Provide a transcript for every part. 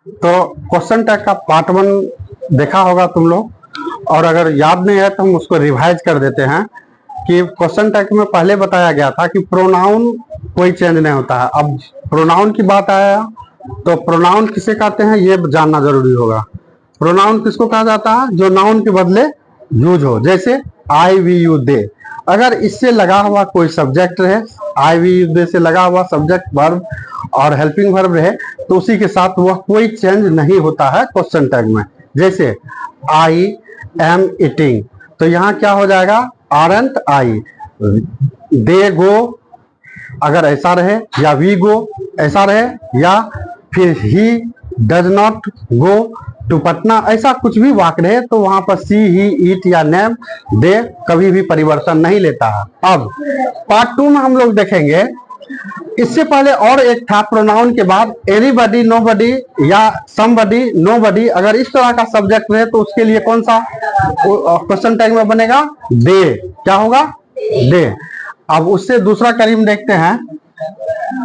तो question tag का part 1 देखा होगा तुम लोग, और अगर याद नहीं है तो हम उसको रिवाइज कर देते हैं कि क्वेश्चन टैग में पहले बताया गया था कि प्रोनाउन कोई चेंज नहीं होता है। अब प्रोनाउन की बात आया तो प्रोनाउन किसे कहते हैं ये जानना जरूरी होगा। प्रोनाउन किसको कहा जाता है? जो नाउन के बदले यूज हो, जैसे आई वी यू दे। अगर इससे लगा हुआ कोई सब्जेक्ट रहे, आई वी यू दे से लगा हुआ सब्जेक्ट वर्ब और हेल्पिंग वर्ब रहे, तो उसी के साथ वह कोई चेंज नहीं होता है क्वेश्चन टैग में। जैसे आई एम ईटिंग, तो यहाँ क्या हो जाएगा? आरंट आई। दे गो अगर ऐसा रहे, या वी गो ऐसा रहे, या फिर he does not go to Patna, ऐसा कुछ भी वाक्य रहे तो वहां पर सी ही ईट या नेम दे कभी भी परिवर्तन नहीं लेता है। अब पार्ट 2 में हम लोग देखेंगे। इससे पहले और एक था प्रोनाउन के बाद एनीबडी, नोबडी या समबडी, नोबडी। अगर इस तरह का सब्जेक्ट रहे तो उसके लिए कौन सा क्वेश्चन टैग में बनेगा? दे। क्या होगा? दे। अब उससे दूसरा करीम देखते हैं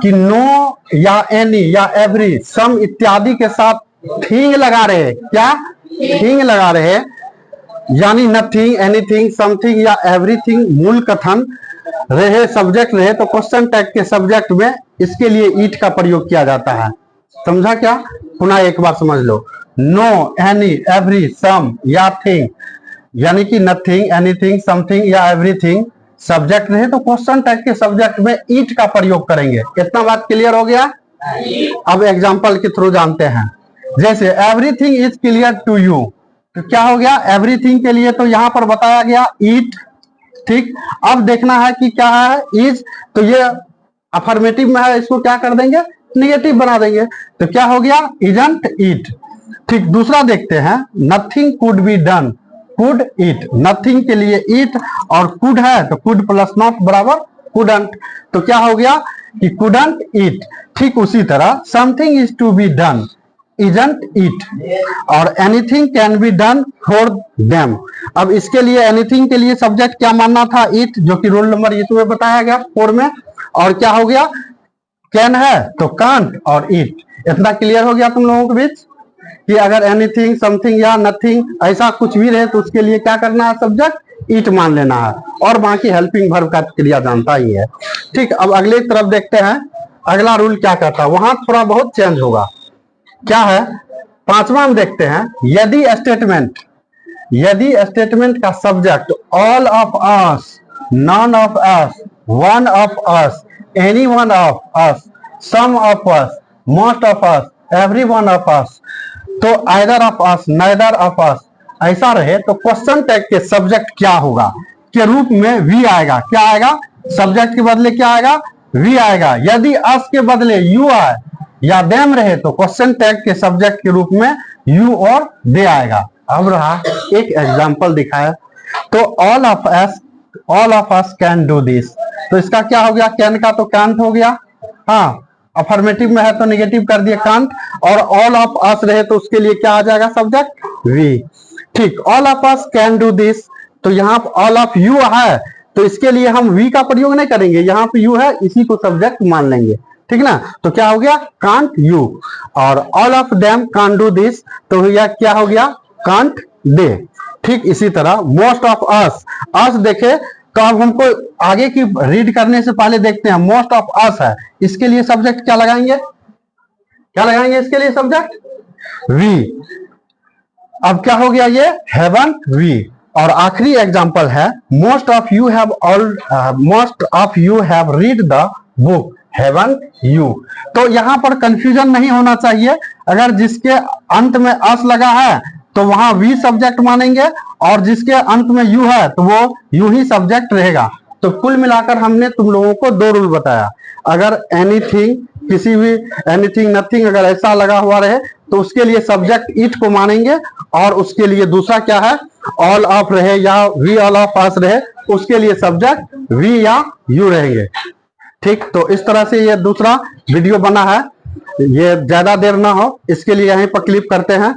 कि नो या एनी या एवरी, सम इत्यादि के साथ थिंग लगा रहे। क्या? थिंग लगा रहे, यानी नथिंग, एनीथिंग, समथिंग या एवरीथिंग मूल कथन रहे, सब्जेक्ट रहे, तो क्वेश्चन टैग के सब्जेक्ट में इसके लिए ईट का प्रयोग किया जाता है। समझा क्या? पुनः एक बार समझ लो। नो, एनी, एवरी, सम या थिंग, यानी कि नथिंग, एनीथिंग, समथिंग या एवरीथिंग सब्जेक्ट रहे तो क्वेश्चन टैग के सब्जेक्ट में ईट का प्रयोग करेंगे। कितना बात क्लियर हो गया? अब एग्जांपल के थ्रू जानते हैं। जैसे everything is clear to you, तो क्या हो गया? एवरीथिंग के लिए तो यहां पर बताया गया ईट। ठीक, अब देखना है कि क्या है इज, तो ये अफर्मेटिव में है, इसको क्या कर देंगे? निगेटिव बना देंगे। तो क्या हो गया? इजंट ईट। ठीक, दूसरा देखते हैं। Nothing could be done, could eat. Nothing के लिए ईट और कुड है तो कुड प्लस नॉट बराबर कुडंट, तो क्या हो गया कि कुडंट ईट। ठीक उसी तरह something is to be done, isn't it, और anything can be done for them. अब इसके लिए एनीथिंग के लिए सब्जेक्ट क्या मानना था? ईट, जो कि रोल नंबर इसमें बताया गया 4 में। और क्या हो गया? कैन है तो कांट और ईट। इतना क्लियर हो गया तुम लोगों के बीच कि अगर एनीथिंग, समथिंग या नथिंग ऐसा कुछ भी रहे तो उसके लिए क्या करना है? सब्जेक्ट ईट मान लेना है, और बाकी हेल्पिंग वर्ब का क्रिया जानता ही है। ठीक, अब अगले तरफ देखते हैं अगला रूल क्या कहता है। वहां थोड़ा बहुत चेंज होगा। क्या है? 5वां हम देखते हैं। यदि स्टेटमेंट का subject all of us, none of us, one of us, any one of us, some of us, most of us, every one of us, तो either of us, neither of us ऐसा रहे तो question tag के subject क्या होगा? के रूप में वी आएगा। क्या आएगा? सब्जेक्ट के बदले क्या आएगा? वी आएगा। यदि अस के बदले यू आए या देम रहे तो क्वेश्चन टैग के सब्जेक्ट के रूप में यू और दे आएगा। अब रहा एक एग्जांपल दिखाया, तो all of us can do this, तो इसका क्या हो गया? कैन का तो कांट हो गया। हाँ, अफर्मेटिव में है तो निगेटिव कर दिए कांट, और ऑल ऑफ अस रहे तो उसके लिए क्या आ जाएगा? Subject we. ठीक, all of us can do this, तो यहाँ ऑल ऑफ यू है तो इसके लिए हम वी का प्रयोग नहीं करेंगे, यहाँ पे यू है इसी को सब्जेक्ट मान लेंगे। ठीक ना? तो क्या हो गया? Can't you. और all of them can't do this, तो यह क्या हो गया? Can't they. ठीक इसी तरह मोस्ट ऑफ अस देखे तो अब हमको आगे की रीड करने से पहले देखते हैं। मोस्ट ऑफ अस है, इसके लिए सब्जेक्ट क्या लगाएंगे? क्या लगाएंगे इसके लिए सब्जेक्ट? वी। अब क्या हो गया? ये हैवंट वी। और आखिरी एग्जांपल है most of you have read the book, haven't you. तो यहां पर कंफ्यूजन नहीं होना चाहिए। अगर जिसके अंत में अस लगा है तो वहां वी सब्जेक्ट मानेंगे, और जिसके अंत में यू है तो वो यू ही सब्जेक्ट रहेगा। तो कुल मिलाकर हमने तुम लोगों को 2 रूल बताया। अगर एनीथिंग, किसी भी एनीथिंग, नथिंग अगर ऐसा लगा हुआ रहे तो उसके लिए सब्जेक्ट इट को मानेंगे, और उसके लिए दूसरा क्या है? ऑल ऑफ रहे या वी ऑल ऑफ अस रहे उसके लिए सब्जेक्ट वी या यू रहेंगे। ठीक, तो इस तरह से ये दूसरा वीडियो बना है। ये ज्यादा देर ना हो इसके लिए यहीं पर क्लिप करते हैं।